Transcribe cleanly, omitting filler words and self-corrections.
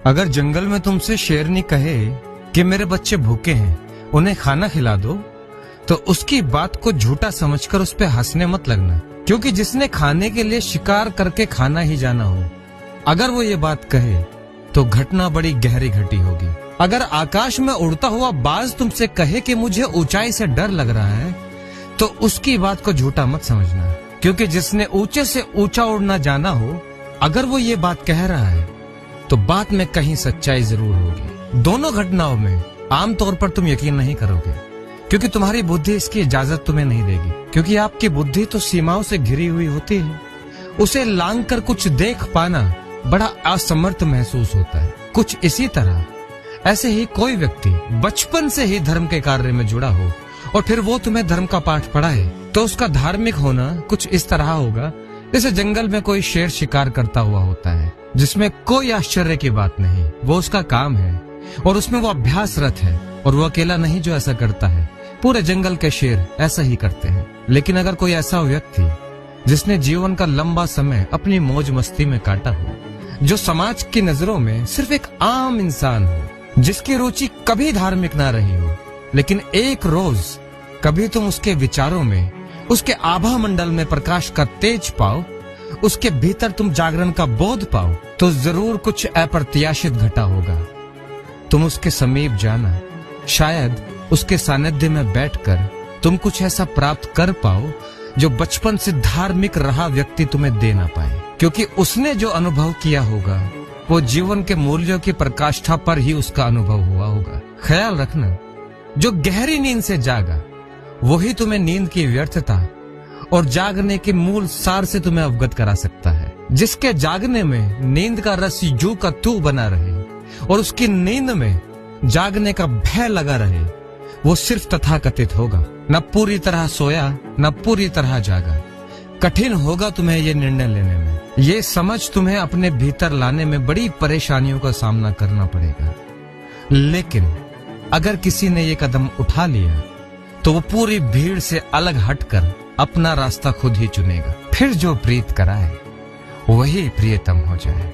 अगर जंगल में तुमसे शेरनी कहे कि मेरे बच्चे भूखे हैं, उन्हें खाना खिला दो, तो उसकी बात को झूठा समझकर उस पे हंसने मत लगना, क्योंकि जिसने खाने के लिए शिकार करके खाना ही जाना हो, अगर वो ये बात कहे तो घटना बड़ी गहरी घटी होगी। अगर आकाश में उड़ता हुआ बाज तुमसे कहे कि मुझे ऊंचाई से डर लग रहा है, तो उसकी बात को झूठा मत समझना, क्योंकि जिसने ऊंचे से ऊंचा उड़ना जाना हो, अगर वो ये बात कह रहा है तो बात में कहीं सच्चाई जरूर होगी। दोनों घटनाओं में आमतौर पर तुम यकीन नहीं करोगे, क्योंकि तुम्हारी बुद्धि इसकी इजाजत तुम्हें नहीं देगी, क्योंकि आपकी बुद्धि तो सीमाओं से घिरी हुई होती है। उसे लांघ कर कुछ देख पाना बड़ा असमर्थ महसूस होता है। कुछ इसी तरह ऐसे ही कोई व्यक्ति बचपन से ही धर्म के कार्य में जुड़ा हो और फिर वो तुम्हें धर्म का पाठ पढ़ाए, तो उसका धार्मिक होना कुछ इस तरह होगा जैसे जंगल में कोई शेर शिकार करता हुआ होता है, जिसमें कोई आश्चर्य की बात नहीं। वो उसका काम है और उसमें वो अभ्यासरत है, और वो अकेला नहीं जो ऐसा करता है, पूरे जंगल के शेर ऐसा ही करते हैं। लेकिन अगर कोई ऐसा व्यक्ति जिसने जीवन का लंबा समय अपनी मौज मस्ती में काटा हो, जो समाज की नजरों में सिर्फ एक आम इंसान हो, जिसकी रुचि कभी धार्मिक ना रही हो, लेकिन एक रोज कभी तुम उसके विचारों में, उसके आभा मंडल में प्रकाश का तेज पाओ, उसके भीतर तुम जागरण का बोध पाओ, तो जरूर कुछ अप्रत्याशित घटा होगा। तुम उसके समीप जाना, शायद उसके सानिध्य में बैठकर तुम कुछ ऐसा प्राप्त कर पाओ जो बचपन से धार्मिक रहा व्यक्ति तुम्हें दे ना पाए, क्योंकि उसने जो अनुभव किया होगा वो जीवन के मूल्यों की प्रकाष्ठा पर ही उसका अनुभव हुआ होगा। ख्याल रखना, जो गहरी नींद से जागा वही तुम्हें नींद की व्यर्थता और जागने के मूल सार से तुम्हें अवगत करा सकता है। जिसके जागने में नींद का रस जू का तू बना रहे और उसकी नींद में जागने का भय लगा रहे, वो सिर्फ तथाकथित होगा, न पूरी तरह सोया न पूरी तरह जागा। कठिन होगा तुम्हें ये निर्णय लेने में, ये समझ तुम्हें अपने भीतर लाने में बड़ी परेशानियों का सामना करना पड़ेगा। लेकिन अगर किसी ने ये कदम उठा लिया तो वो पूरी भीड़ से अलग हटकर अपना रास्ता खुद ही चुनेगा। फिर जो प्रीत कराए वही प्रियतम हो जाए।